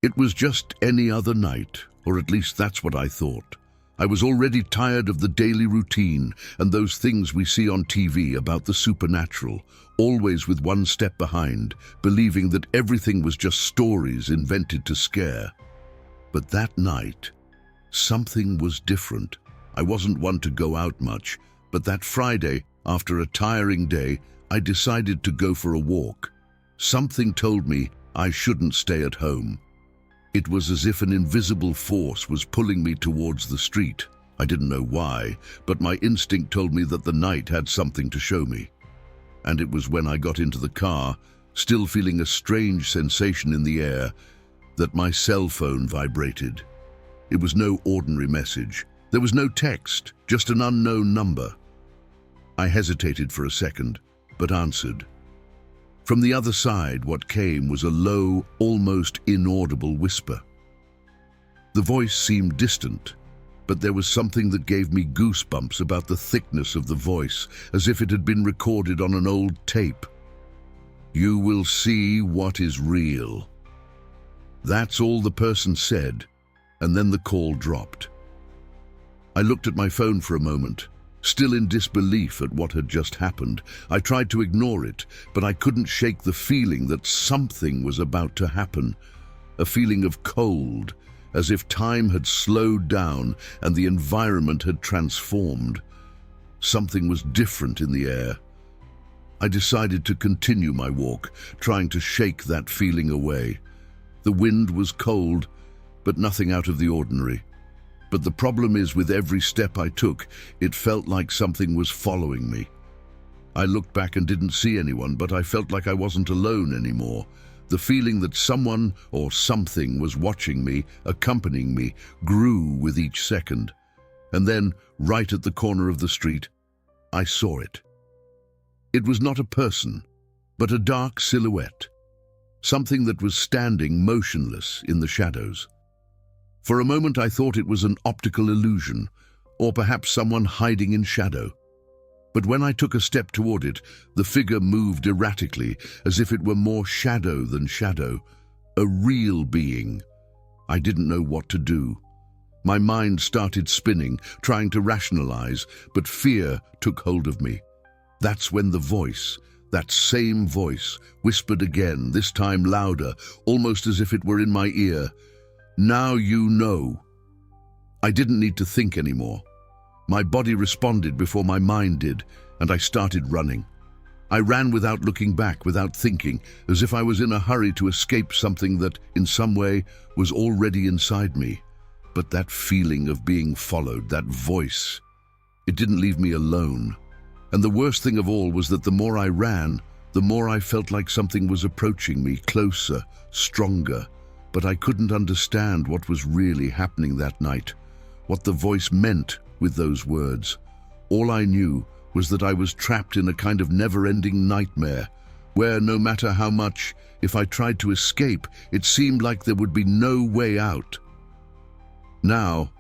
It was just any other night, or at least that's what I thought. I was already tired of the daily routine and those things we see on TV about the supernatural, always with one step behind, believing that everything was just stories invented to scare. But that night, something was different. I wasn't one to go out much, but that Friday, after a tiring day, I decided to go for a walk. Something told me I shouldn't stay at home. It was as if an invisible force was pulling me towards the street. I didn't know why, but my instinct told me that the night had something to show me. And it was when I got into the car, still feeling a strange sensation in the air, that my cell phone vibrated. It was no ordinary message. There was no text, just an unknown number. I hesitated for a second, but answered. From the other side, what came was a low, almost inaudible whisper. The voice seemed distant, but there was something that gave me goosebumps about the thickness of the voice, as if it had been recorded on an old tape. "You will see what is real." That's all the person said, and then the call dropped. I looked at my phone for a moment, still in disbelief at what had just happened. I tried to ignore it, but I couldn't shake the feeling that something was about to happen. A feeling of cold, as if time had slowed down and the environment had transformed. Something was different in the air. I decided to continue my walk, trying to shake that feeling away. The wind was cold, but nothing out of the ordinary. But the problem is, with every step I took, it felt like something was following me. I looked back and didn't see anyone, but I felt like I wasn't alone anymore. The feeling that someone or something was watching me, accompanying me, grew with each second. And then, right at the corner of the street, I saw it. It was not a person, but a dark silhouette. Something that was standing motionless in the shadows. For a moment I thought it was an optical illusion, or perhaps someone hiding in shadow. But when I took a step toward it, the figure moved erratically, as if it were more shadow than shadow, a real being. I didn't know what to do. My mind started spinning, trying to rationalize, but fear took hold of me. That's when the voice, that same voice, whispered again, this time louder, almost as if it were in my ear. "Now you know." I didn't need to think anymore. My body responded before my mind did, and I started running. I ran without looking back, without thinking, as if I was in a hurry to escape something that, in some way, was already inside me. But that feeling of being followed, that voice, it didn't leave me alone. And the worst thing of all was that the more I ran, the more I felt like something was approaching me, closer, stronger. But I couldn't understand what was really happening that night, what the voice meant with those words. All I knew was that I was trapped in a kind of never-ending nightmare, where no matter how much, if I tried to escape, it seemed like there would be no way out. Now,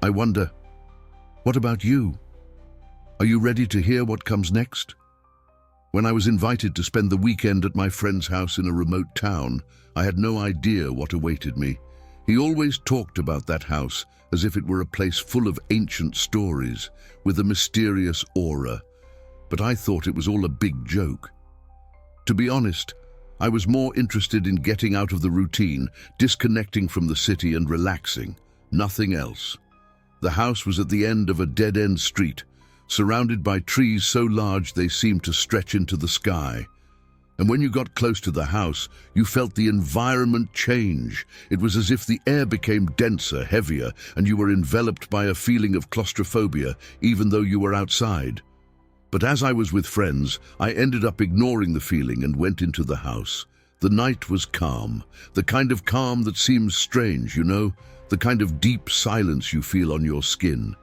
I wonder, what about you? Are you ready to hear what comes next? When I was invited to spend the weekend at my friend's house in a remote town, I had no idea what awaited me. He always talked about that house as if it were a place full of ancient stories, with a mysterious aura. But I thought it was all a big joke. To be honest, I was more interested in getting out of the routine, disconnecting from the city and relaxing. Nothing else. The house was at the end of a dead-end street, surrounded by trees so large they seemed to stretch into the sky. And when you got close to the house, you felt the environment change. It was as if the air became denser, heavier, and you were enveloped by a feeling of claustrophobia, even though you were outside. But as I was with friends, I ended up ignoring the feeling and went into the house. The night was calm, the kind of calm that seems strange, you know, the kind of deep silence you feel on your skin.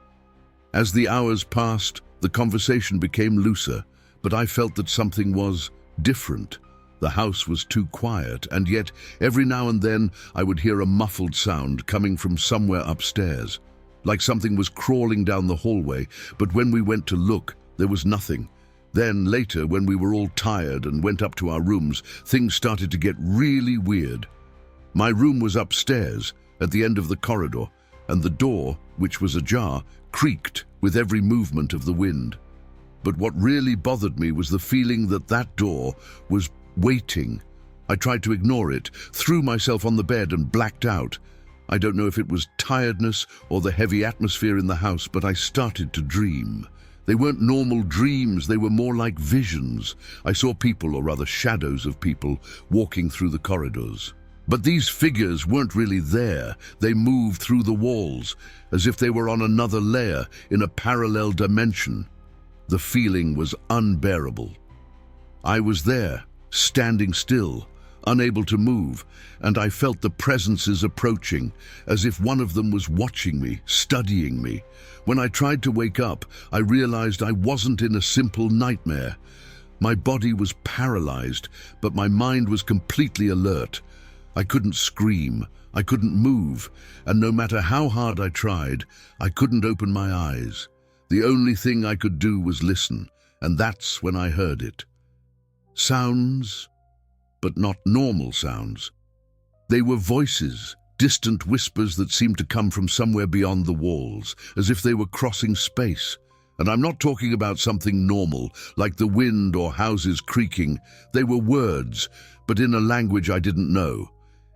As the hours passed, the conversation became looser, but I felt that something was different. The house was too quiet, and yet every now and then I would hear a muffled sound coming from somewhere upstairs, like something was crawling down the hallway, but when we went to look, there was nothing. Then later, when we were all tired and went up to our rooms, things started to get really weird. My room was upstairs, at the end of the corridor, and the door, which was ajar, creaked with every movement of the wind. But what really bothered me was the feeling that that door was waiting. I tried to ignore it, threw myself on the bed and blacked out. I don't know if it was tiredness or the heavy atmosphere in the house, but I started to dream. They weren't normal dreams, they were more like visions. I saw people, or rather shadows of people, walking through the corridors. But these figures weren't really there. They moved through the walls, as if they were on another layer, in a parallel dimension. The feeling was unbearable. I was there, standing still, unable to move, and I felt the presences approaching, as if one of them was watching me, studying me. When I tried to wake up, I realized I wasn't in a simple nightmare. My body was paralyzed, but my mind was completely alert. I couldn't scream, I couldn't move, and no matter how hard I tried, I couldn't open my eyes. The only thing I could do was listen, and that's when I heard it. Sounds, but not normal sounds. They were voices, distant whispers that seemed to come from somewhere beyond the walls, as if they were crossing space. And I'm not talking about something normal, like the wind or houses creaking. They were words, but in a language I didn't know.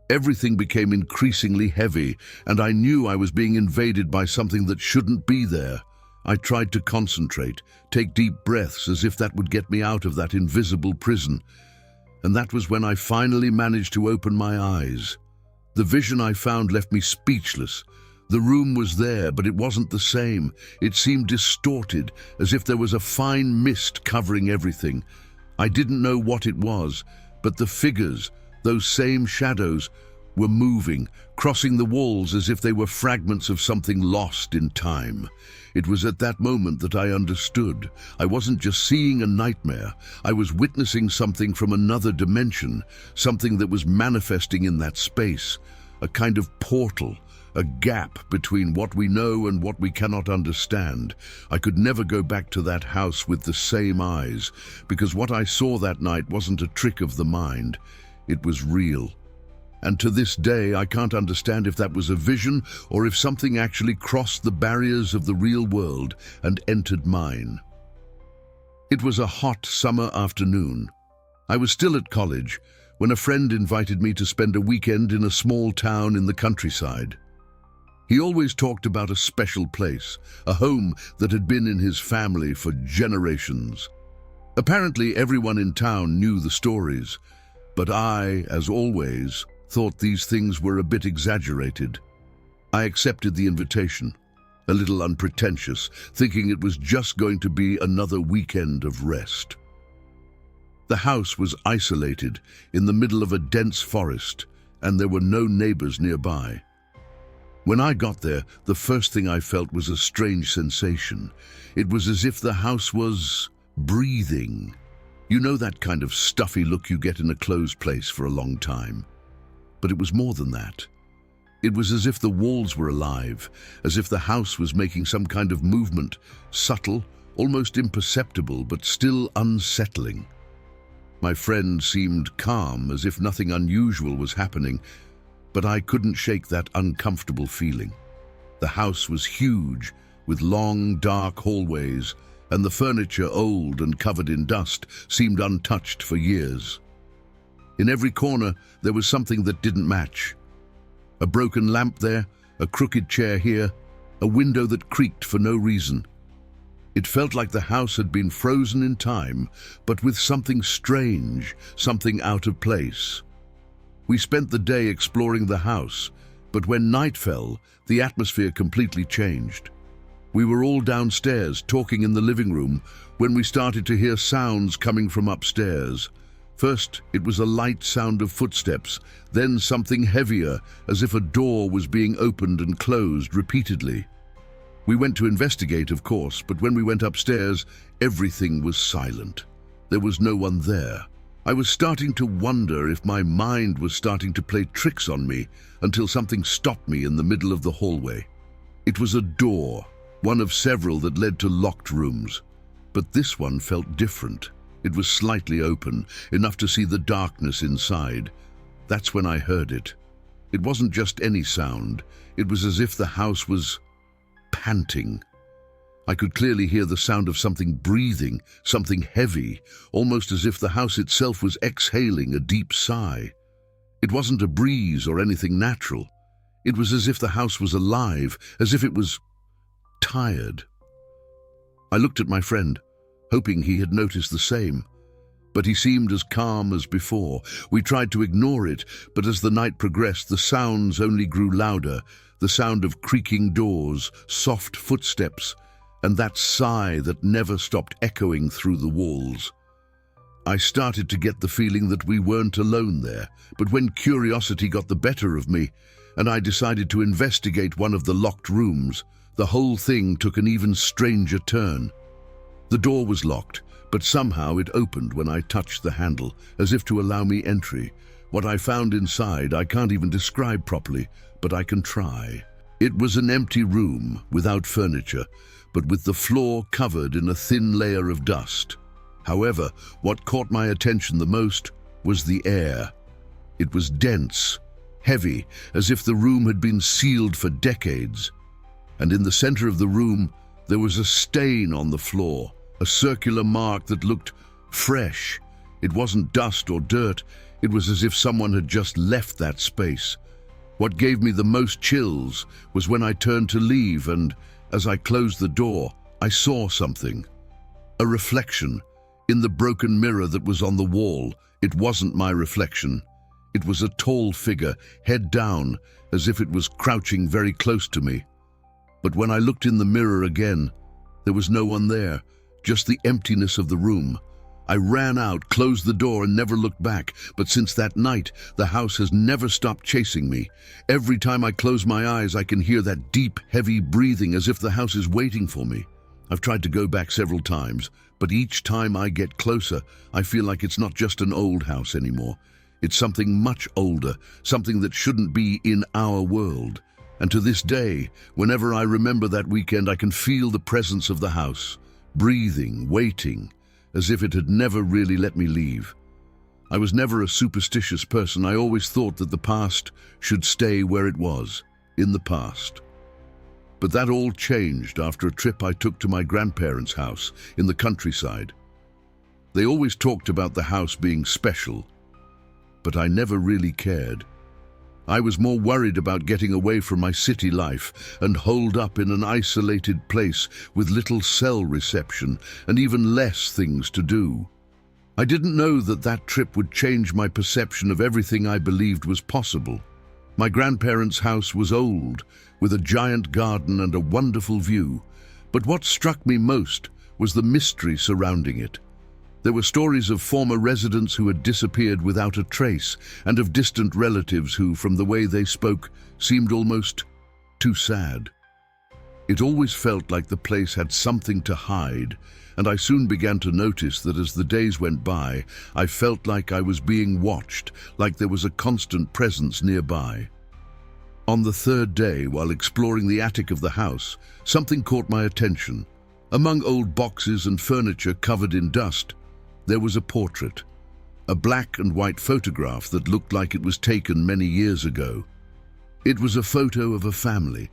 Everything became increasingly heavy, and I knew I was being invaded by something that shouldn't be there. I tried to concentrate, take deep breaths as if that would get me out of that invisible prison. And that was when I finally managed to open my eyes. The vision I found left me speechless. The room was there, but it wasn't the same. It seemed distorted, as if there was a fine mist covering everything. I didn't know what it was, but the figures, those same shadows, were moving, crossing the walls as if they were fragments of something lost in time. It was at that moment that I understood. I wasn't just seeing a nightmare. I was witnessing something from another dimension, something that was manifesting in that space, a kind of portal, a gap between what we know and what we cannot understand. I could never go back to that house with the same eyes, because what I saw that night wasn't a trick of the mind. It was real. And to this day, I can't understand if that was a vision or if something actually crossed the barriers of the real world and entered mine. It was a hot summer afternoon. I was still at college when a friend invited me to spend a weekend in a small town in the countryside. He always talked about a special place, a home that had been in his family for generations. Apparently, everyone in town knew the stories, but I, as always, thought these things were a bit exaggerated. I accepted the invitation, a little unpretentious, thinking it was just going to be another weekend of rest. The house was isolated in the middle of a dense forest, and there were no neighbors nearby. When I got there, the first thing I felt was a strange sensation. It was as if the house was breathing. You know that kind of stuffy look you get in a closed place for a long time? But it was more than that. It was as if the walls were alive, as if the house was making some kind of movement, subtle, almost imperceptible, but still unsettling. My friend seemed calm, as if nothing unusual was happening, but I couldn't shake that uncomfortable feeling. The house was huge, with long, dark hallways, and the furniture, old and covered in dust, seemed untouched for years. In every corner, there was something that didn't match. A broken lamp there, a crooked chair here, a window that creaked for no reason. It felt like the house had been frozen in time, but with something strange, something out of place. We spent the day exploring the house, but when night fell, the atmosphere completely changed. We were all downstairs, talking in the living room, when we started to hear sounds coming from upstairs. First, it was a light sound of footsteps, then something heavier, as if a door was being opened and closed repeatedly. We went to investigate, of course, but when we went upstairs, everything was silent. There was no one there. I was starting to wonder if my mind was starting to play tricks on me until something stopped me in the middle of the hallway. It was a door, one of several that led to locked rooms. But this one felt different. It was slightly open, enough to see the darkness inside. That's when I heard it. It wasn't just any sound. It was as if the house was panting. I could clearly hear the sound of something breathing, something heavy, almost as if the house itself was exhaling a deep sigh. It wasn't a breeze or anything natural. It was as if the house was alive, as if it was tired. I looked at my friend, hoping he had noticed the same. But he seemed as calm as before. We tried to ignore it, but as the night progressed, the sounds only grew louder. The sound of creaking doors, soft footsteps, and that sigh that never stopped echoing through the walls. I started to get the feeling that we weren't alone there, but when curiosity got the better of me, and I decided to investigate one of the locked rooms, the whole thing took an even stranger turn. The door was locked, but somehow it opened when I touched the handle, as if to allow me entry. What I found inside I can't even describe properly, but I can try. It was an empty room, without furniture, but with the floor covered in a thin layer of dust. However, what caught my attention the most was the air. It was dense, heavy, as if the room had been sealed for decades. And in the center of the room, there was a stain on the floor, a circular mark that looked fresh. It wasn't dust or dirt. It was as if someone had just left that space. What gave me the most chills was when I turned to leave, and as I closed the door, I saw something. A reflection in the broken mirror that was on the wall. It wasn't my reflection. It was a tall figure, head down, as if it was crouching very close to me. But when I looked in the mirror again, there was no one there, just the emptiness of the room. I ran out, closed the door, and never looked back. But since that night, the house has never stopped chasing me. Every time I close my eyes, I can hear that deep, heavy breathing, as if the house is waiting for me. I've tried to go back several times, but each time I get closer, I feel like it's not just an old house anymore. It's something much older, something that shouldn't be in our world. And to this day, whenever I remember that weekend, I can feel the presence of the house, breathing, waiting, as if it had never really let me leave. I was never a superstitious person. I always thought that the past should stay where it was, in the past. But that all changed after a trip I took to my grandparents' house in the countryside. They always talked about the house being special, but I never really cared. I was more worried about getting away from my city life and holed up in an isolated place with little cell reception and even less things to do. I didn't know that that trip would change my perception of everything I believed was possible. My grandparents' house was old, with a giant garden and a wonderful view, but what struck me most was the mystery surrounding it. There were stories of former residents who had disappeared without a trace, and of distant relatives who, from the way they spoke, seemed almost too sad. It always felt like the place had something to hide, and I soon began to notice that as the days went by, I felt like I was being watched, like there was a constant presence nearby. On the third day, while exploring the attic of the house, something caught my attention. Among old boxes and furniture covered in dust, there was a portrait, a black and white photograph that looked like it was taken many years ago. It was a photo of a family,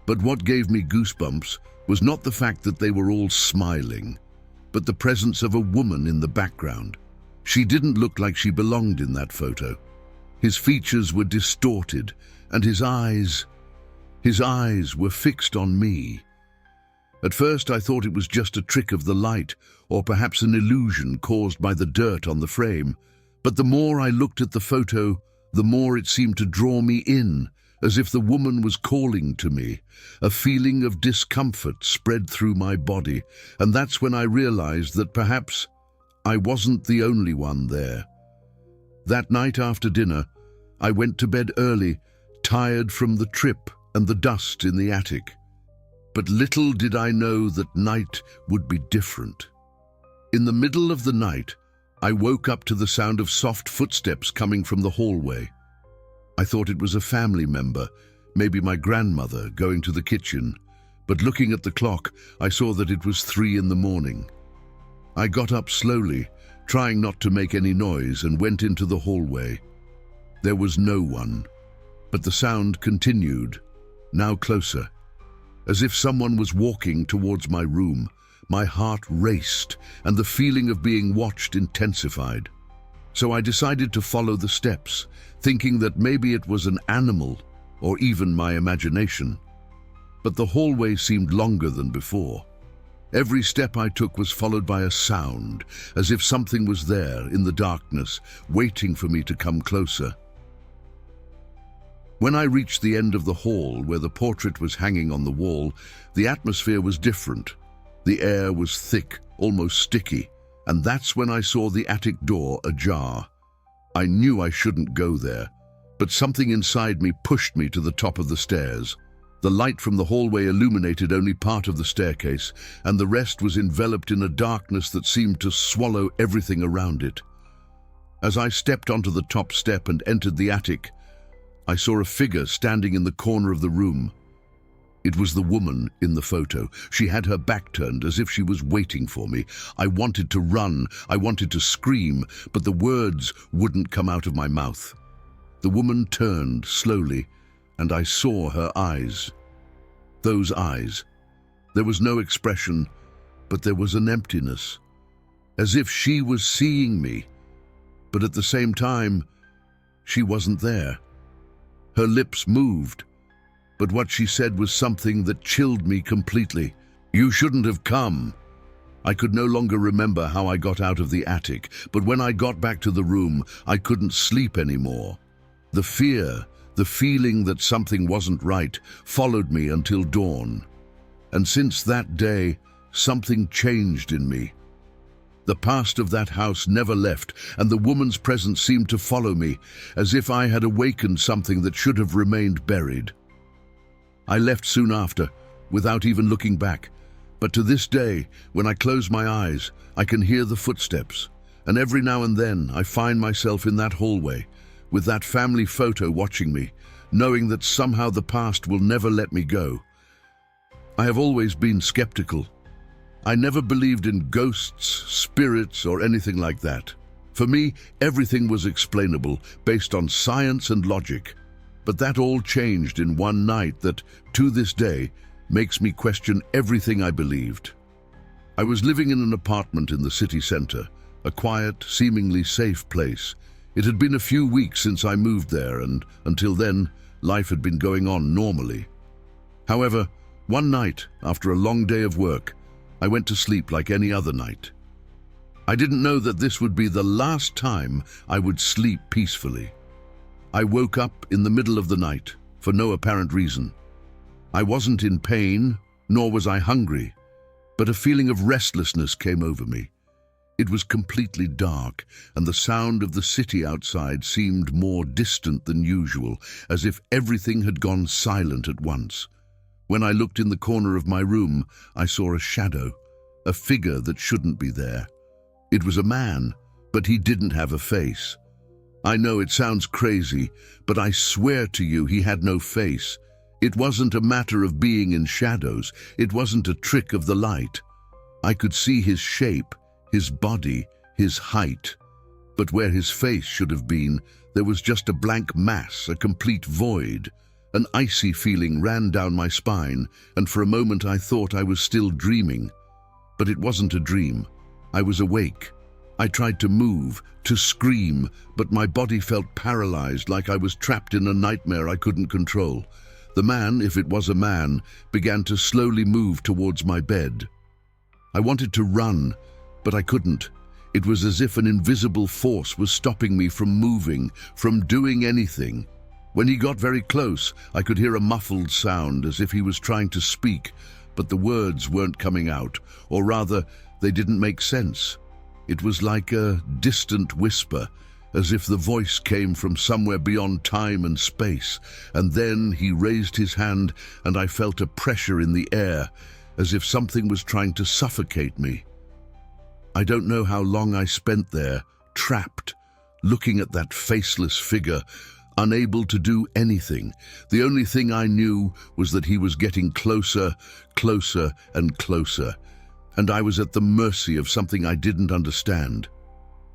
but what gave me goosebumps was not the fact that they were all smiling, but the presence of a woman in the background. She didn't look like she belonged in that photo. His features were distorted, and his eyes were fixed on me. At first I thought it was just a trick of the light, or perhaps an illusion caused by the dirt on the frame. But the more I looked at the photo, the more it seemed to draw me in, as if the woman was calling to me. A feeling of discomfort spread through my body, and that's when I realized that perhaps I wasn't the only one there. That night after dinner, I went to bed early, tired from the trip and the dust in the attic. But little did I know that night would be different. In the middle of the night, I woke up to the sound of soft footsteps coming from the hallway. I thought it was a family member, maybe my grandmother, going to the kitchen, but looking at the clock, I saw that it was 3 a.m. I got up slowly, trying not to make any noise, and went into the hallway. There was no one. But the sound continued, now closer. As if someone was walking towards my room, my heart raced and the feeling of being watched intensified. So I decided to follow the steps, thinking that maybe it was an animal or even my imagination. But the hallway seemed longer than before. Every step I took was followed by a sound, as if something was there in the darkness, waiting for me to come closer. When I reached the end of the hall where the portrait was hanging on the wall, the atmosphere was different. The air was thick, almost sticky, and that's when I saw the attic door ajar. I knew I shouldn't go there, but something inside me pushed me to the top of the stairs. The light from the hallway illuminated only part of the staircase, and the rest was enveloped in a darkness that seemed to swallow everything around it. As I stepped onto the top step and entered the attic, I saw a figure standing in the corner of the room. It was the woman in the photo. She had her back turned as if she was waiting for me. I wanted to run, I wanted to scream, but the words wouldn't come out of my mouth. The woman turned slowly, and I saw her eyes. Those eyes. There was no expression, but there was an emptiness, as if she was seeing me, but at the same time, she wasn't there. Her lips moved, but what she said was something that chilled me completely. "You shouldn't have come." I could no longer remember how I got out of the attic, but when I got back to the room, I couldn't sleep anymore. The fear, the feeling that something wasn't right, followed me until dawn. And since that day, something changed in me. The past of that house never left, and the woman's presence seemed to follow me, as if I had awakened something that should have remained buried. I left soon after, without even looking back, but to this day, when I close my eyes, I can hear the footsteps, and every now and then I find myself in that hallway, with that family photo watching me, knowing that somehow the past will never let me go. I have always been skeptical. I never believed in ghosts, spirits, or anything like that. For me, everything was explainable, based on science and logic. But that all changed in one night that, to this day, makes me question everything I believed. I was living in an apartment in the city center, a quiet, seemingly safe place. It had been a few weeks since I moved there, and until then, life had been going on normally. However, one night, after a long day of work, I went to sleep like any other night. I didn't know that this would be the last time I would sleep peacefully. I woke up in the middle of the night, for no apparent reason. I wasn't in pain, nor was I hungry, but a feeling of restlessness came over me. It was completely dark, and the sound of the city outside seemed more distant than usual, as if everything had gone silent at once. When I looked in the corner of my room, I saw a shadow, a figure that shouldn't be there. It was a man, but he didn't have a face. I know it sounds crazy, but I swear to you he had no face. It wasn't a matter of being in shadows. It wasn't a trick of the light. I could see his shape, his body, his height. But where his face should have been, there was just a blank mass, a complete void. An icy feeling ran down my spine, and for a moment I thought I was still dreaming. But it wasn't a dream. I was awake. I tried to move, to scream, but my body felt paralyzed, like I was trapped in a nightmare I couldn't control. The man, if it was a man, began to slowly move towards my bed. I wanted to run, but I couldn't. It was as if an invisible force was stopping me from moving, from doing anything. When he got very close, I could hear a muffled sound, as if he was trying to speak, but the words weren't coming out, or rather, they didn't make sense. It was like a distant whisper, as if the voice came from somewhere beyond time and space. And then he raised his hand, and I felt a pressure in the air, as if something was trying to suffocate me. I don't know how long I spent there, trapped, looking at that faceless figure, unable to do anything. The only thing I knew was that he was getting closer, closer, and closer, and I was at the mercy of something I didn't understand.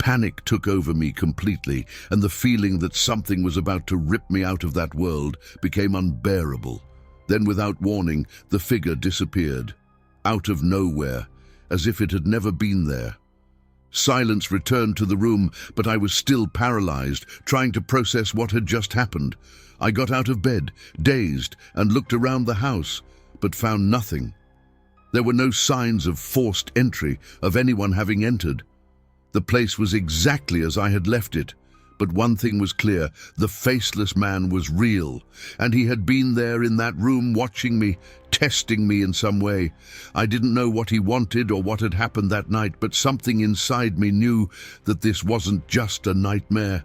Panic took over me completely, and the feeling that something was about to rip me out of that world became unbearable. Then, without warning, the figure disappeared, out of nowhere, as if it had never been there. Silence returned to the room, but I was still paralyzed, trying to process what had just happened. I got out of bed, dazed, and looked around the house, but found nothing. There were no signs of forced entry, of anyone having entered. The place was exactly as I had left it, but one thing was clear: the faceless man was real, and he had been there in that room watching me, testing me in some way. I didn't know what he wanted or what had happened that night, but something inside me knew that this wasn't just a nightmare.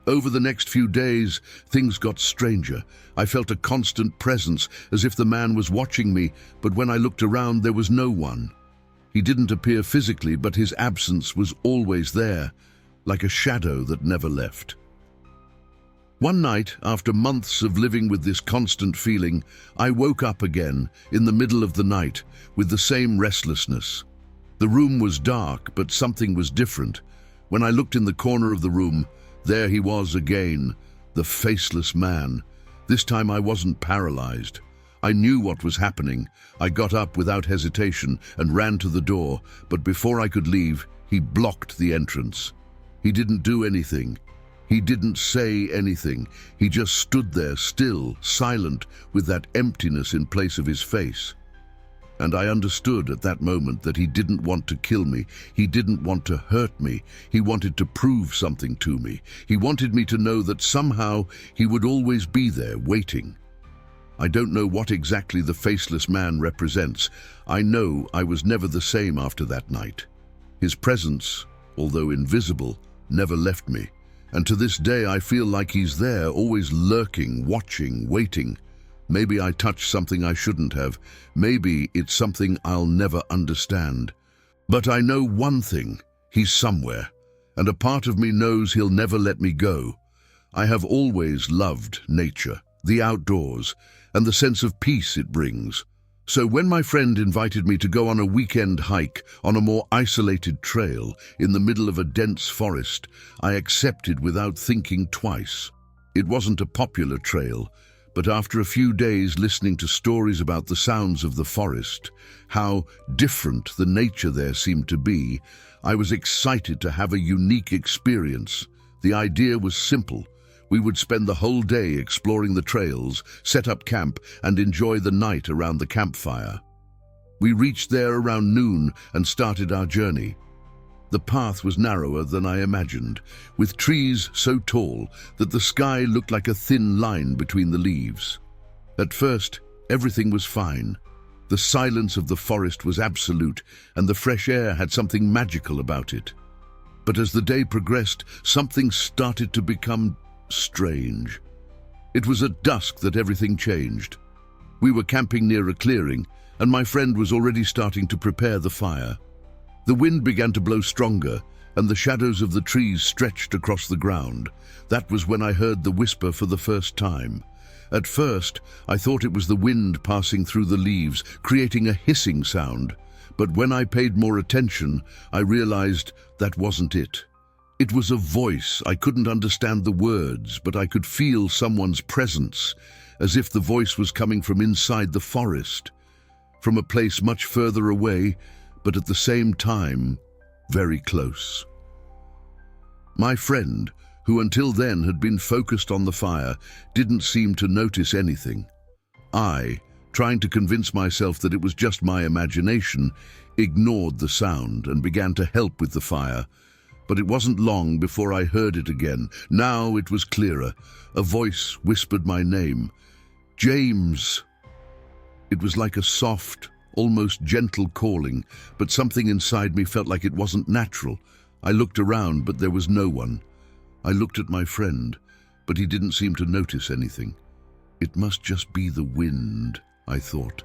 Over the next few days, things got stranger. I felt a constant presence, as if the man was watching me, but when I looked around, there was no one. He didn't appear physically, but his absence was always there, like a shadow that never left. One night, after months of living with this constant feeling, I woke up again, in the middle of the night, with the same restlessness. The room was dark, but something was different. When I looked in the corner of the room, there he was again, the faceless man. This time I wasn't paralyzed. I knew what was happening. I got up without hesitation and ran to the door, but before I could leave, he blocked the entrance. He didn't do anything. He didn't say anything. He just stood there, still, silent, with that emptiness in place of his face. And I understood at that moment that he didn't want to kill me. He didn't want to hurt me. He wanted to prove something to me. He wanted me to know that somehow he would always be there, waiting. I don't know what exactly the faceless man represents. I know I was never the same after that night. His presence, although invisible, never left me. And to this day I feel like he's there, always lurking, watching, waiting. Maybe I touched something I shouldn't have. Maybe it's something I'll never understand. But I know one thing: he's somewhere, and a part of me knows he'll never let me go. I have always loved nature, the outdoors, and the sense of peace it brings. So when my friend invited me to go on a weekend hike on a more isolated trail in the middle of a dense forest, I accepted without thinking twice. It wasn't a popular trail, but after a few days listening to stories about the sounds of the forest, how different the nature there seemed to be, I was excited to have a unique experience. The idea was simple. We would spend the whole day exploring the trails, set up camp, and enjoy the night around the campfire. We reached there around noon and started our journey. The path was narrower than I imagined, with trees so tall that the sky looked like a thin line between the leaves. At first, everything was fine. The silence of the forest was absolute, and the fresh air had something magical about it. But as the day progressed, something started to become strange. It was at dusk that everything changed. We were camping near a clearing, and my friend was already starting to prepare the fire. The wind began to blow stronger, and the shadows of the trees stretched across the ground. That was when I heard the whisper for the first time. At first, I thought it was the wind passing through the leaves, creating a hissing sound. But when I paid more attention, I realized that wasn't it. It was a voice. I couldn't understand the words, but I could feel someone's presence, as if the voice was coming from inside the forest, from a place much further away, but at the same time, very close. My friend, who until then had been focused on the fire, didn't seem to notice anything. I, trying to convince myself that it was just my imagination, ignored the sound and began to help with the fire. But it wasn't long before I heard it again. Now it was clearer. A voice whispered my name. James. It was like a soft, almost gentle calling, but something inside me felt like it wasn't natural. I looked around, but there was no one. I looked at my friend, but he didn't seem to notice anything. It must just be the wind, I thought.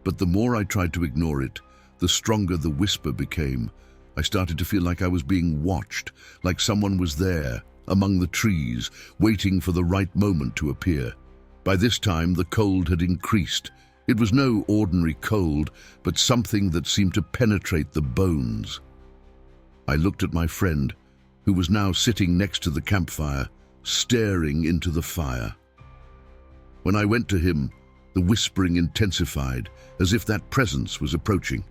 But the more I tried to ignore it, the stronger the whisper became. I started to feel like I was being watched, like someone was there, among the trees, waiting for the right moment to appear. By this time, the cold had increased. It was no ordinary cold, but something that seemed to penetrate the bones. I looked at my friend, who was now sitting next to the campfire, staring into the fire. When I went to him, the whispering intensified, as if that presence was approaching.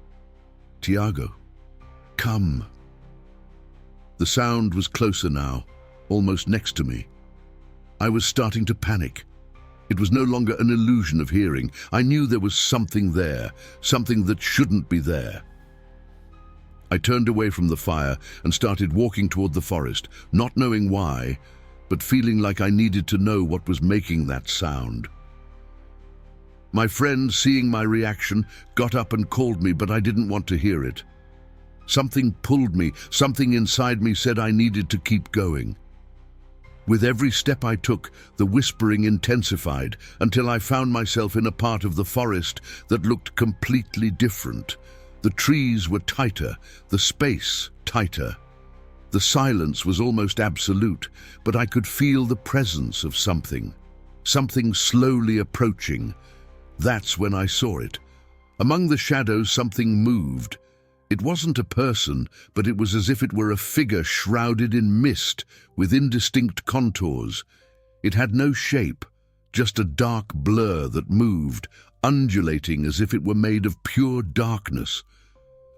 "Tiago, come." The sound was closer now, almost next to me. I was starting to panic. It was no longer an illusion of hearing. I knew there was something there, something that shouldn't be there. I turned away from the fire and started walking toward the forest, not knowing why, but feeling like I needed to know what was making that sound. My friend, seeing my reaction, got up and called me, but I didn't want to hear it. Something pulled me, something inside me said I needed to keep going. With every step I took, the whispering intensified until I found myself in a part of the forest that looked completely different. The trees were tighter, the space tighter. The silence was almost absolute, but I could feel the presence of something slowly approaching. That's when I saw it. Among the shadows, something moved. It wasn't a person, but it was as if it were a figure shrouded in mist with indistinct contours. It had no shape, just a dark blur that moved, undulating as if it were made of pure darkness.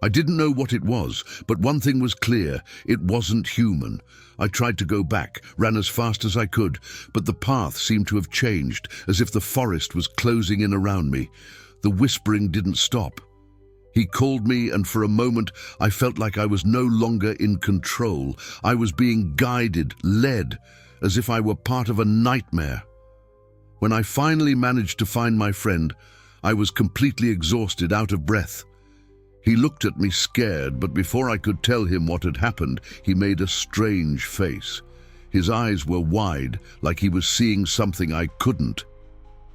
I didn't know what it was, but one thing was clear: it wasn't human. I tried to go back, ran as fast as I could, but the path seemed to have changed, as if the forest was closing in around me. The whispering didn't stop. He called me, and for a moment I felt like I was no longer in control. I was being guided, led, as if I were part of a nightmare. When I finally managed to find my friend, I was completely exhausted, out of breath. He looked at me scared, but before I could tell him what had happened, he made a strange face. His eyes were wide, like he was seeing something I couldn't.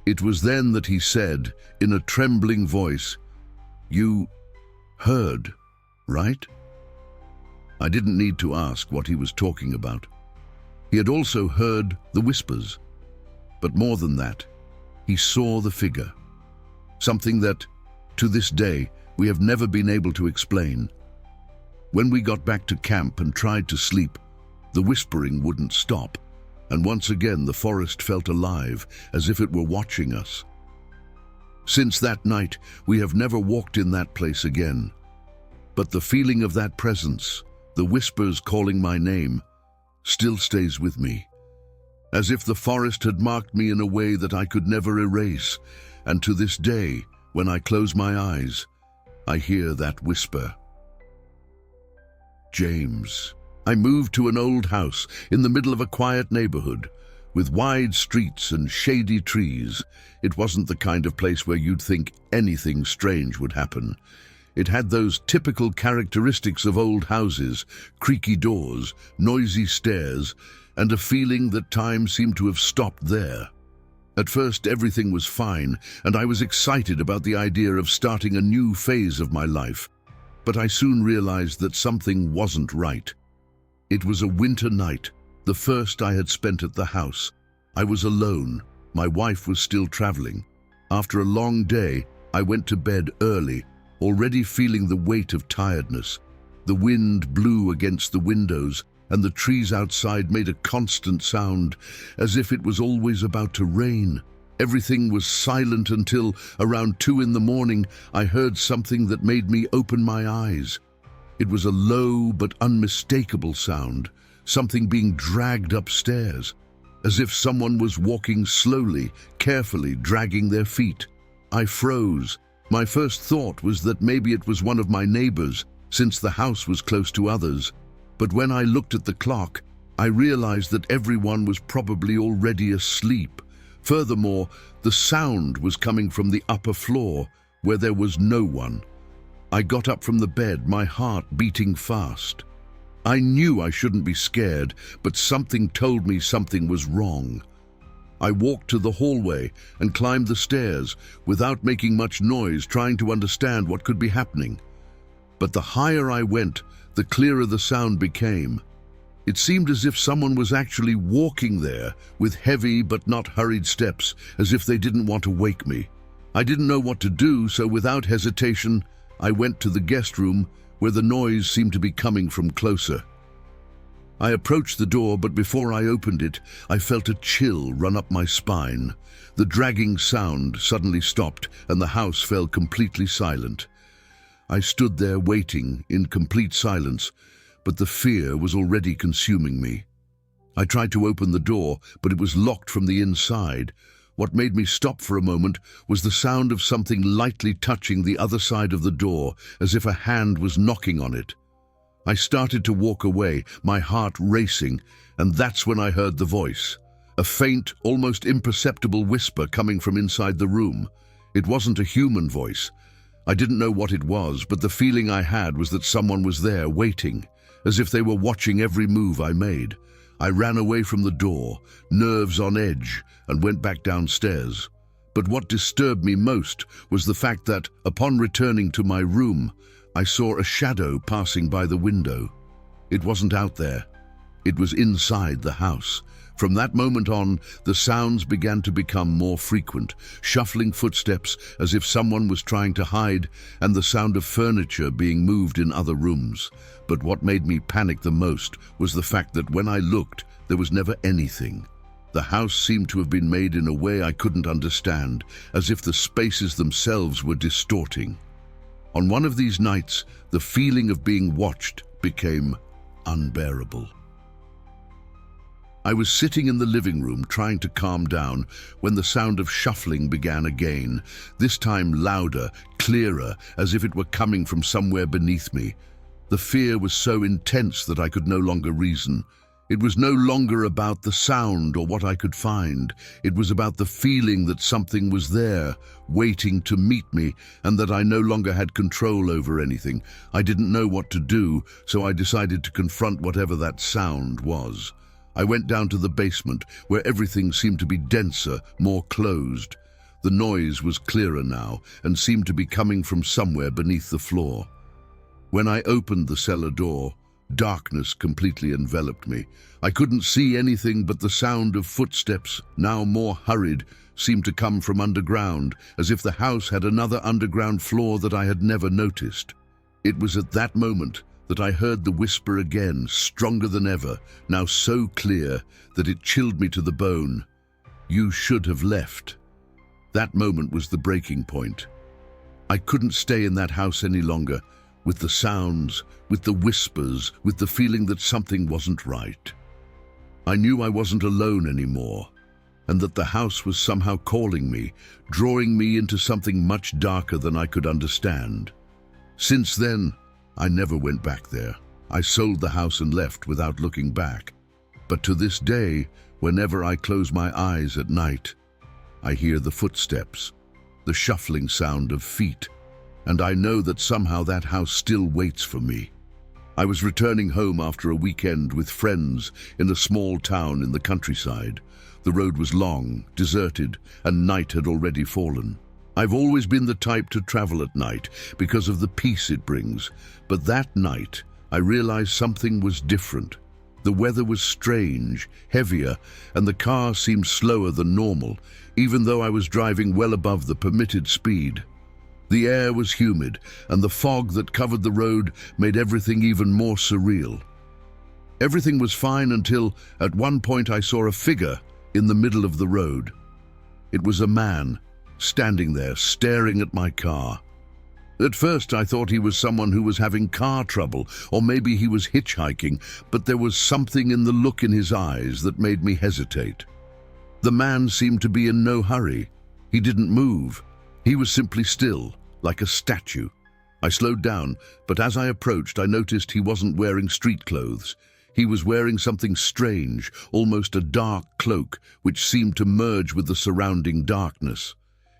It was then that he said, in a trembling voice, "You heard, right?" I didn't need to ask what he was talking about. He had also heard the whispers. But more than that, he saw the figure. Something that, to this day, we have never been able to explain. When we got back to camp and tried to sleep, the whispering wouldn't stop, and once again the forest felt alive, as if it were watching us. Since that night, we have never walked in that place again. But the feeling of that presence, the whispers calling my name, still stays with me. As if the forest had marked me in a way that I could never erase, and to this day, when I close my eyes, I hear that whisper. James. I moved to an old house in the middle of a quiet neighborhood, with wide streets and shady trees. It wasn't the kind of place where you'd think anything strange would happen. It had those typical characteristics of old houses: creaky doors, noisy stairs, and a feeling that time seemed to have stopped there. At first, everything was fine, and I was excited about the idea of starting a new phase of my life. But I soon realized that something wasn't right. It was a winter night, the first I had spent at the house. I was alone. My wife was still traveling. After a long day, I went to bed early, already feeling the weight of tiredness. The wind blew against the windows, and the trees outside made a constant sound, as if it was always about to rain. Everything was silent until, around 2 in the morning, I heard something that made me open my eyes. It was a low but unmistakable sound, something being dragged upstairs, as if someone was walking slowly, carefully, dragging their feet. I froze. My first thought was that maybe it was one of my neighbors, since the house was close to others. But when I looked at the clock, I realized that everyone was probably already asleep. Furthermore, the sound was coming from the upper floor, where there was no one. I got up from the bed, my heart beating fast. I knew I shouldn't be scared, but something told me something was wrong. I walked to the hallway and climbed the stairs without making much noise, trying to understand what could be happening. But the higher I went, the clearer the sound became. It seemed as if someone was actually walking there, with heavy but not hurried steps, as if they didn't want to wake me. I didn't know what to do, so without hesitation, I went to the guest room, where the noise seemed to be coming from closer. I approached the door, but before I opened it, I felt a chill run up my spine. The dragging sound suddenly stopped, and the house fell completely silent. I stood there waiting in complete silence, but the fear was already consuming me. I tried to open the door, but it was locked from the inside. What made me stop for a moment was the sound of something lightly touching the other side of the door, as if a hand was knocking on it. I started to walk away, my heart racing, and that's when I heard the voice. A faint, almost imperceptible whisper coming from inside the room. It wasn't a human voice. I didn't know what it was, but the feeling I had was that someone was there waiting, as if they were watching every move I made. I ran away from the door, nerves on edge, and went back downstairs. But what disturbed me most was the fact that, upon returning to my room, I saw a shadow passing by the window. It wasn't out there. It was inside the house. From that moment on, the sounds began to become more frequent, shuffling footsteps as if someone was trying to hide, and the sound of furniture being moved in other rooms. But what made me panic the most was the fact that when I looked, there was never anything. The house seemed to have been made in a way I couldn't understand, as if the spaces themselves were distorting. On one of these nights, the feeling of being watched became unbearable. I was sitting in the living room trying to calm down when the sound of shuffling began again, this time louder, clearer, as if it were coming from somewhere beneath me. The fear was so intense that I could no longer reason. It was no longer about the sound or what I could find. It was about the feeling that something was there, waiting to meet me, and that I no longer had control over anything. I didn't know what to do, so I decided to confront whatever that sound was. I went down to the basement, where everything seemed to be denser, more closed. The noise was clearer now, and seemed to be coming from somewhere beneath the floor. When I opened the cellar door, darkness completely enveloped me. I couldn't see anything, but the sound of footsteps, now more hurried, seemed to come from underground, as if the house had another underground floor that I had never noticed. It was at that moment that I heard the whisper again, stronger than ever, now so clear that it chilled me to the bone. "You should have left." That moment was the breaking point. I couldn't stay in that house any longer, with the sounds, with the whispers, with the feeling that something wasn't right. I knew I wasn't alone anymore, and that the house was somehow calling me, drawing me into something much darker than I could understand. Since then, I never went back there. I sold the house and left without looking back. But to this day, whenever I close my eyes at night, I hear the footsteps, the shuffling sound of feet, and I know that somehow that house still waits for me. I was returning home after a weekend with friends in a small town in the countryside. The road was long, deserted, and night had already fallen. I've always been the type to travel at night because of the peace it brings, but that night I realized something was different. The weather was strange, heavier, and the car seemed slower than normal, even though I was driving well above the permitted speed. The air was humid, and the fog that covered the road made everything even more surreal. Everything was fine until, at one point, I saw a figure in the middle of the road. It was a man, standing there, staring at my car. At first, I thought he was someone who was having car trouble, or maybe he was hitchhiking, but there was something in the look in his eyes that made me hesitate. The man seemed to be in no hurry. He didn't move. He was simply still, like a statue. I slowed down, but as I approached, I noticed he wasn't wearing street clothes. He was wearing something strange, almost a dark cloak, which seemed to merge with the surrounding darkness.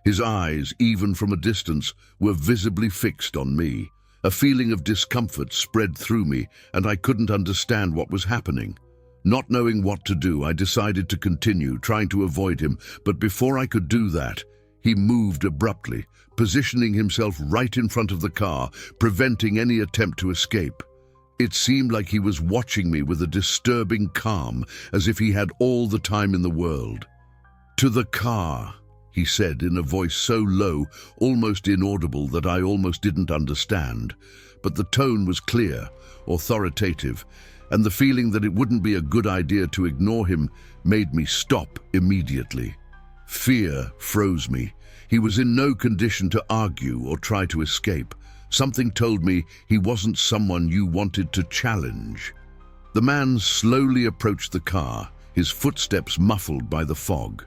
His eyes, even from a distance, were visibly fixed on me. A feeling of discomfort spread through me, and I couldn't understand what was happening. Not knowing what to do, I decided to continue, trying to avoid him, but before I could do that, he moved abruptly, positioning himself right in front of the car, preventing any attempt to escape. It seemed like he was watching me with a disturbing calm, as if he had all the time in the world. "To the car," he said in a voice so low, almost inaudible, that I almost didn't understand. But the tone was clear, authoritative, and the feeling that it wouldn't be a good idea to ignore him made me stop immediately. Fear froze me. He was in no condition to argue or try to escape. Something told me he wasn't someone you wanted to challenge. The man slowly approached the car, his footsteps muffled by the fog.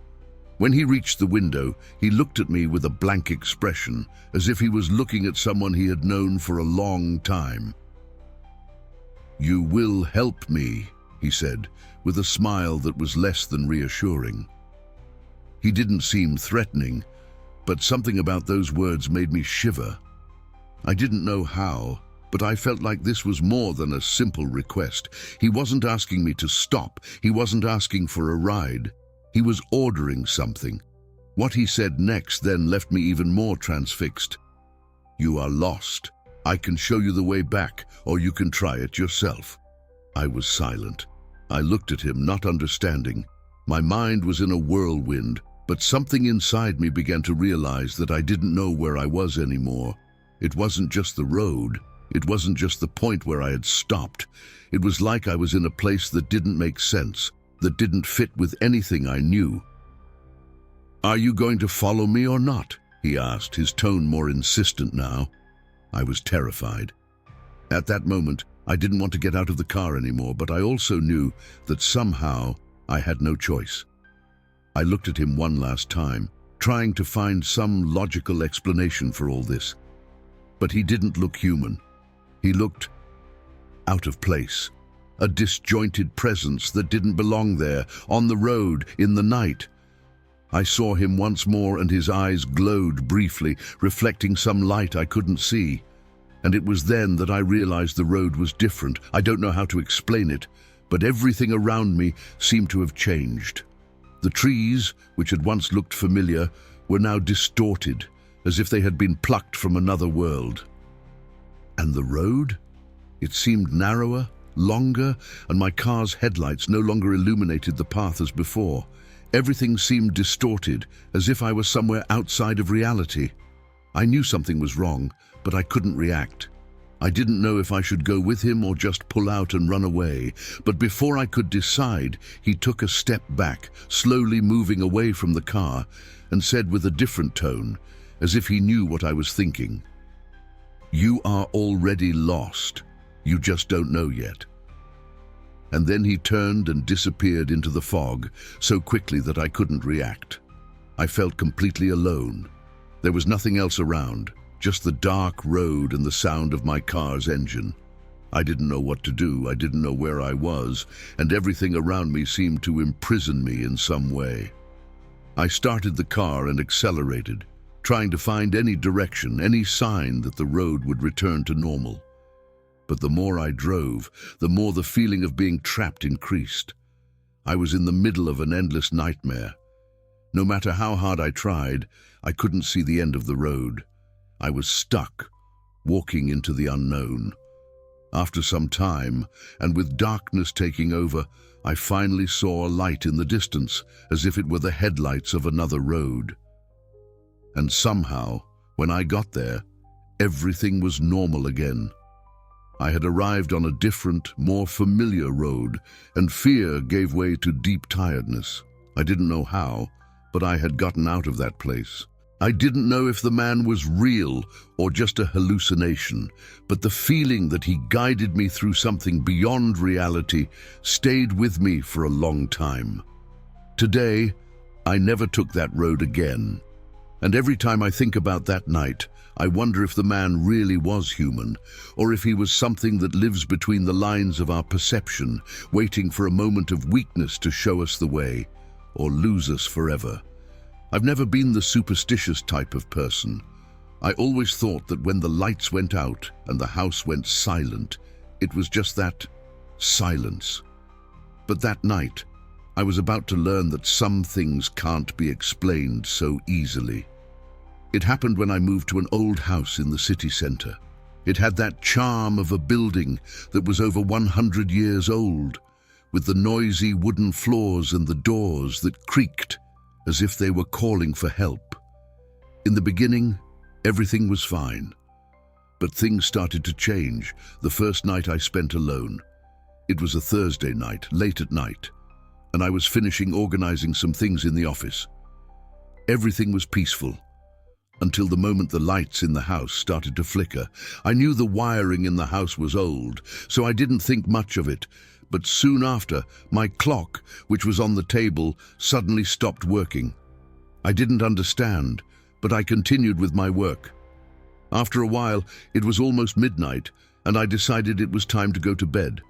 When he reached the window, he looked at me with a blank expression, as if he was looking at someone he had known for a long time. "You will help me," he said, with a smile that was less than reassuring. He didn't seem threatening, but something about those words made me shiver. I didn't know how, but I felt like this was more than a simple request. He wasn't asking me to stop. He wasn't asking for a ride. He was ordering something. What he said next then left me even more transfixed. "You are lost. I can show you the way back, or you can try it yourself." I was silent. I looked at him, not understanding. My mind was in a whirlwind, but something inside me began to realize that I didn't know where I was anymore. It wasn't just the road. It wasn't just the point where I had stopped. It was like I was in a place that didn't make sense, that didn't fit with anything I knew. "Are you going to follow me or not?" he asked, his tone more insistent now. I was terrified. At that moment, I didn't want to get out of the car anymore, but I also knew that somehow I had no choice. I looked at him one last time, trying to find some logical explanation for all this. But he didn't look human. He looked out of place. A disjointed presence that didn't belong there, on the road, in the night. I saw him once more and his eyes glowed briefly, reflecting some light I couldn't see. And it was then that I realized the road was different. I don't know how to explain it, but everything around me seemed to have changed. The trees, which had once looked familiar, were now distorted, as if they had been plucked from another world. And the road? It seemed narrower, longer, and my car's headlights no longer illuminated the path as before. Everything seemed distorted, as if I was somewhere outside of reality. I knew something was wrong, but I couldn't react. I didn't know if I should go with him or just pull out and run away. But before I could decide, he took a step back, slowly moving away from the car, and said with a different tone, as if he knew what I was thinking, "You are already lost. You just don't know yet." And then he turned and disappeared into the fog so quickly that I couldn't react. I felt completely alone. There was nothing else around, just the dark road and the sound of my car's engine. I didn't know what to do, I didn't know where I was, and everything around me seemed to imprison me in some way. I started the car and accelerated, trying to find any direction, any sign that the road would return to normal. But the more I drove, the more the feeling of being trapped increased. I was in the middle of an endless nightmare. No matter how hard I tried, I couldn't see the end of the road. I was stuck, walking into the unknown. After some time, and with darkness taking over, I finally saw a light in the distance, as if it were the headlights of another road. And somehow, when I got there, everything was normal again. I had arrived on a different, more familiar road, and fear gave way to deep tiredness. I didn't know how, but I had gotten out of that place. I didn't know if the man was real or just a hallucination, but the feeling that he guided me through something beyond reality stayed with me for a long time. Today, I never took that road again. And every time I think about that night, I wonder if the man really was human, or if he was something that lives between the lines of our perception, waiting for a moment of weakness to show us the way, or lose us forever. I've never been the superstitious type of person. I always thought that when the lights went out and the house went silent, it was just that silence. But that night, I was about to learn that some things can't be explained so easily. It happened when I moved to an old house in the city center. It had that charm of a building that was over 100 years old, with the noisy wooden floors and the doors that creaked as if they were calling for help. In the beginning, everything was fine. But things started to change the first night I spent alone. It was a Thursday night, late at night, and I was finishing organizing some things in the office. Everything was peaceful, until the moment the lights in the house started to flicker. I knew the wiring in the house was old, so I didn't think much of it, but soon after, my clock, which was on the table, suddenly stopped working. I didn't understand, but I continued with my work. After a while, it was almost midnight, and I decided it was time to go to bed.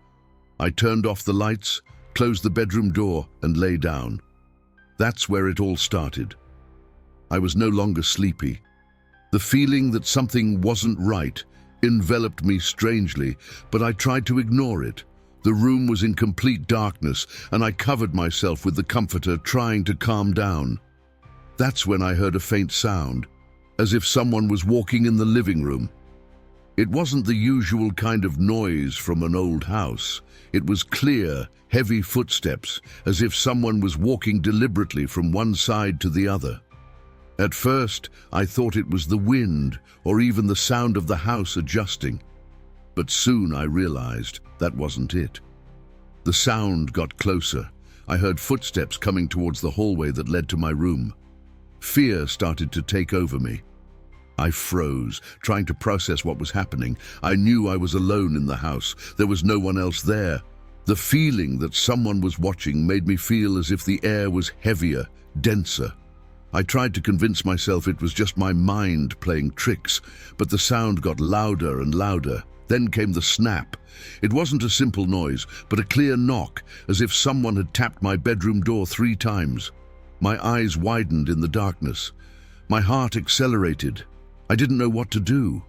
I turned off the lights, closed the bedroom door, and lay down. That's where it all started. I was no longer sleepy. The feeling that something wasn't right enveloped me strangely, but I tried to ignore it. The room was in complete darkness, and I covered myself with the comforter, trying to calm down. That's when I heard a faint sound, as if someone was walking in the living room. It wasn't the usual kind of noise from an old house. It was clear, heavy footsteps, as if someone was walking deliberately from one side to the other. At first, I thought it was the wind or even the sound of the house adjusting. But soon I realized that wasn't it. The sound got closer. I heard footsteps coming towards the hallway that led to my room. Fear started to take over me. I froze, trying to process what was happening. I knew I was alone in the house. There was no one else there. The feeling that someone was watching made me feel as if the air was heavier, denser. I tried to convince myself it was just my mind playing tricks, but the sound got louder and louder. Then came the snap. It wasn't a simple noise, but a clear knock, as if someone had tapped my bedroom door 3 times. My eyes widened in the darkness. My heart accelerated. I didn't know what to do.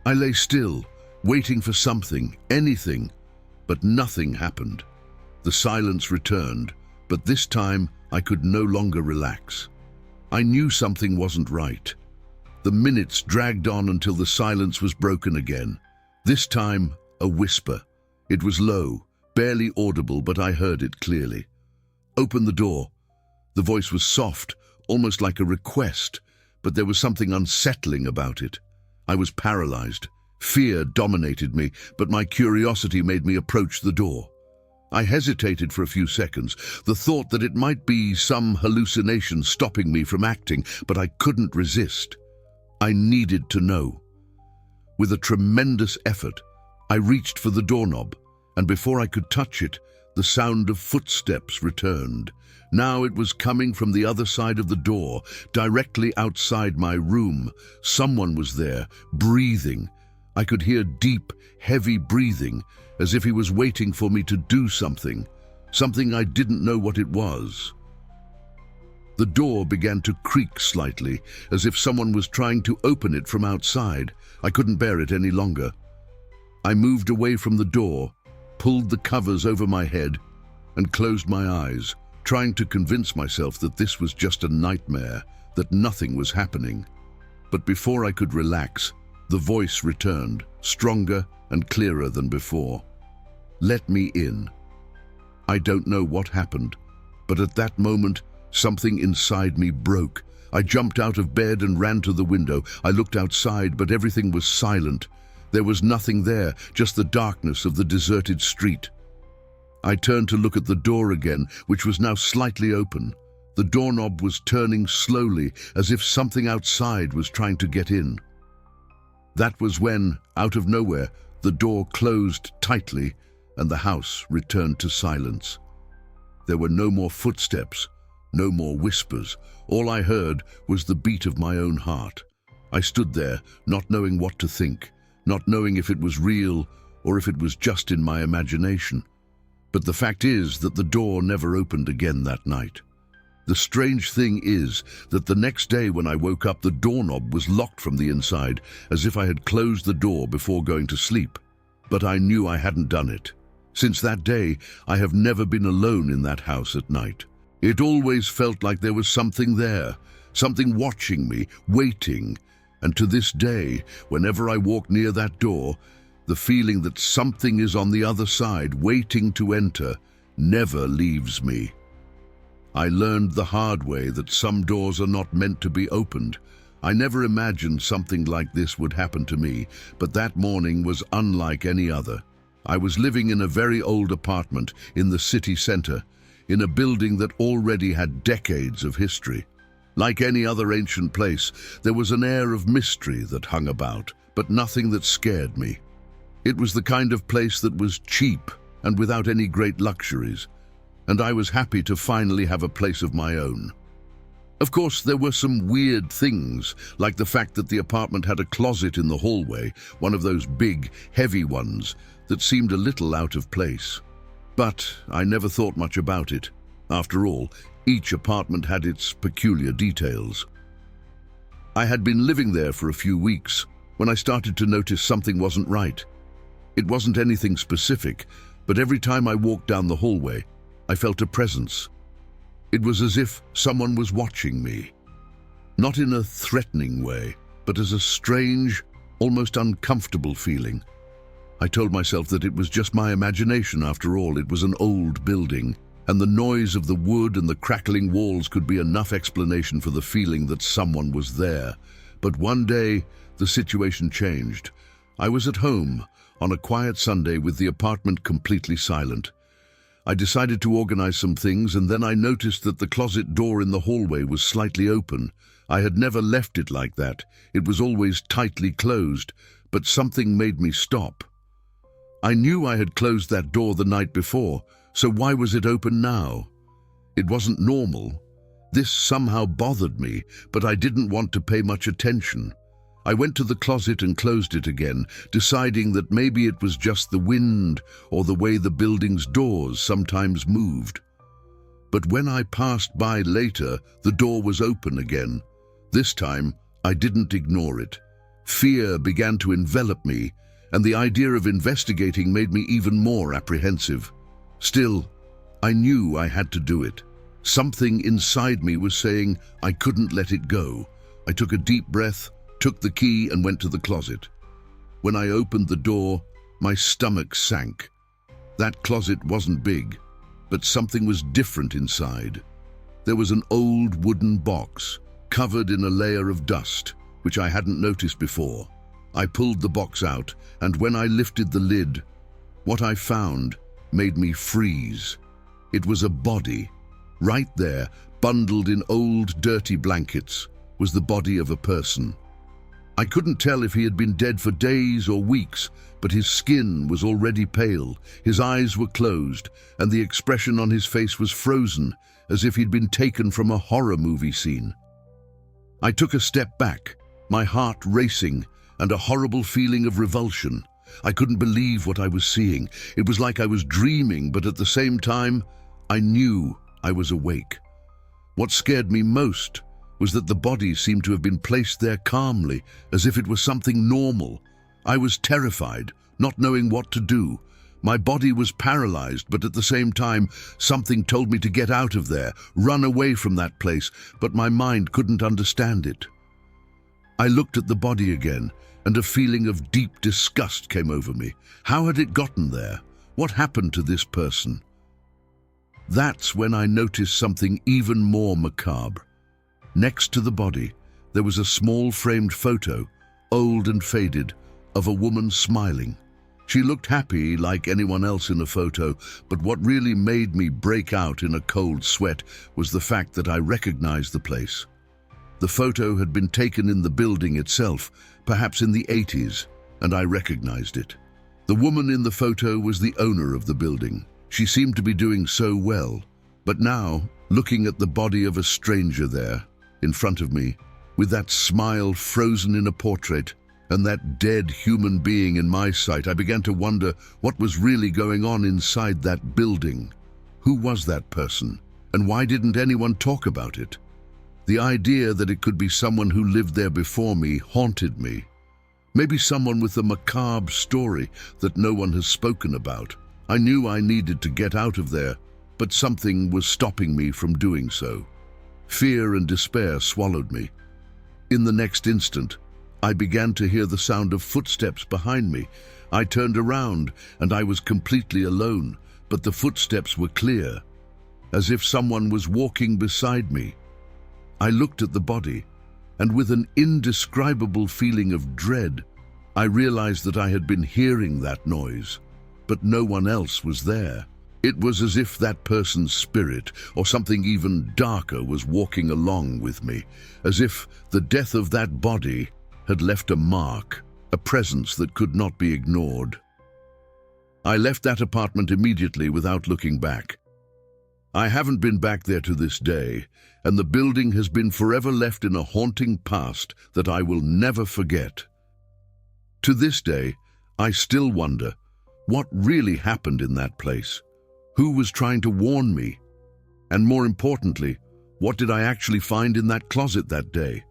I lay still, waiting for something, anything, but nothing happened. The silence returned, but this time I could no longer relax. I knew something wasn't right. The minutes dragged on until the silence was broken again. This time, a whisper. It was low, barely audible, but I heard it clearly. "Open the door." The voice was soft, almost like a request, but there was something unsettling about it. I was paralyzed. Fear dominated me, but my curiosity made me approach the door. I hesitated for a few seconds, the thought that it might be some hallucination stopping me from acting, but I couldn't resist. I needed to know. With a tremendous effort, I reached for the doorknob, and before I could touch it, the sound of footsteps returned. Now it was coming from the other side of the door, directly outside my room. Someone was there, breathing. I could hear deep, heavy breathing, as if he was waiting for me to do something I didn't know what it was. The door began to creak slightly, as if someone was trying to open it from outside. I couldn't bear it any longer. I moved away from the door, pulled the covers over my head, and closed my eyes, trying to convince myself that this was just a nightmare, that nothing was happening. But before I could relax, the voice returned, stronger and clearer than before. "Let me in." I don't know what happened, but at that moment, something inside me broke. I jumped out of bed and ran to the window. I looked outside, but everything was silent. There was nothing there, just the darkness of the deserted street. I turned to look at the door again, which was now slightly open. The doorknob was turning slowly, as if something outside was trying to get in. That was when, out of nowhere, the door closed tightly and the house returned to silence. There were no more footsteps, no more whispers. All I heard was the beat of my own heart. I stood there, not knowing what to think, not knowing if it was real or if it was just in my imagination. But the fact is that the door never opened again that night. The strange thing is that the next day when I woke up, the doorknob was locked from the inside, as if I had closed the door before going to sleep. But I knew I hadn't done it. Since that day, I have never been alone in that house at night. It always felt like there was something there, something watching me, waiting. And to this day, whenever I walk near that door, the feeling that something is on the other side, waiting to enter, never leaves me. I learned the hard way that some doors are not meant to be opened. I never imagined something like this would happen to me, but that morning was unlike any other. I was living in a very old apartment in the city center, in a building that already had decades of history. Like any other ancient place, there was an air of mystery that hung about, but nothing that scared me. It was the kind of place that was cheap and without any great luxuries, and I was happy to finally have a place of my own. Of course, there were some weird things, like the fact that the apartment had a closet in the hallway, one of those big, heavy ones, that seemed a little out of place. But I never thought much about it. After all, each apartment had its peculiar details. I had been living there for a few weeks when I started to notice something wasn't right. It wasn't anything specific, but every time I walked down the hallway, I felt a presence. It was as if someone was watching me. Not in a threatening way, but as a strange, almost uncomfortable feeling. I told myself that it was just my imagination after all. It was an old building, and the noise of the wood and the crackling walls could be enough explanation for the feeling that someone was there. But one day, the situation changed. I was at home on a quiet Sunday with the apartment completely silent. I decided to organize some things, and then I noticed that the closet door in the hallway was slightly open. I had never left it like that. It was always tightly closed, but something made me stop. I knew I had closed that door the night before, so why was it open now? It wasn't normal. This somehow bothered me, but I didn't want to pay much attention. I went to the closet and closed it again, deciding that maybe it was just the wind or the way the building's doors sometimes moved. But when I passed by later, the door was open again. This time, I didn't ignore it. Fear began to envelop me, and the idea of investigating made me even more apprehensive. Still, I knew I had to do it. Something inside me was saying I couldn't let it go. I took a deep breath, took the key, and went to the closet. When I opened the door, my stomach sank. That closet wasn't big, but something was different inside. There was an old wooden box, covered in a layer of dust, which I hadn't noticed before. I pulled the box out, and when I lifted the lid, what I found made me freeze. It was a body. Right there, bundled in old, dirty blankets, was the body of a person. I couldn't tell if he had been dead for days or weeks, but his skin was already pale, his eyes were closed, and the expression on his face was frozen, as if he'd been taken from a horror movie scene. I took a step back, my heart racing, and a horrible feeling of revulsion. I couldn't believe what I was seeing. It was like I was dreaming, but at the same time, I knew I was awake. What scared me most was that the body seemed to have been placed there calmly, as if it was something normal. I was terrified, not knowing what to do. My body was paralyzed, but at the same time, something told me to get out of there, run away from that place, but my mind couldn't understand it. I looked at the body again, and a feeling of deep disgust came over me. How had it gotten there? What happened to this person? That's when I noticed something even more macabre. Next to the body, there was a small framed photo, old and faded, of a woman smiling. She looked happy like anyone else in a photo, but what really made me break out in a cold sweat was the fact that I recognized the place. The photo had been taken in the building itself, perhaps in the 80s, and I recognized it. The woman in the photo was the owner of the building. She seemed to be doing so well, but now, looking at the body of a stranger there, in front of me, with that smile frozen in a portrait, and that dead human being in my sight, I began to wonder what was really going on inside that building. Who was that person, and why didn't anyone talk about it? The idea that it could be someone who lived there before me haunted me. Maybe someone with a macabre story that no one has spoken about. I knew I needed to get out of there, but something was stopping me from doing so. Fear and despair swallowed me. In the next instant, I began to hear the sound of footsteps behind me. I turned around, and I was completely alone, but the footsteps were clear, as if someone was walking beside me. I looked at the body, and with an indescribable feeling of dread, I realized that I had been hearing that noise. but no one else was there. It was as if that person's spirit, or something even darker, was walking along with me, as if the death of that body had left a mark, a presence that could not be ignored. I left that apartment immediately without looking back. I haven't been back there to this day, and the building has been forever left in a haunting past that I will never forget. To this day, I still wonder, what really happened in that place? Who was trying to warn me? And more importantly, what did I actually find in that closet that day?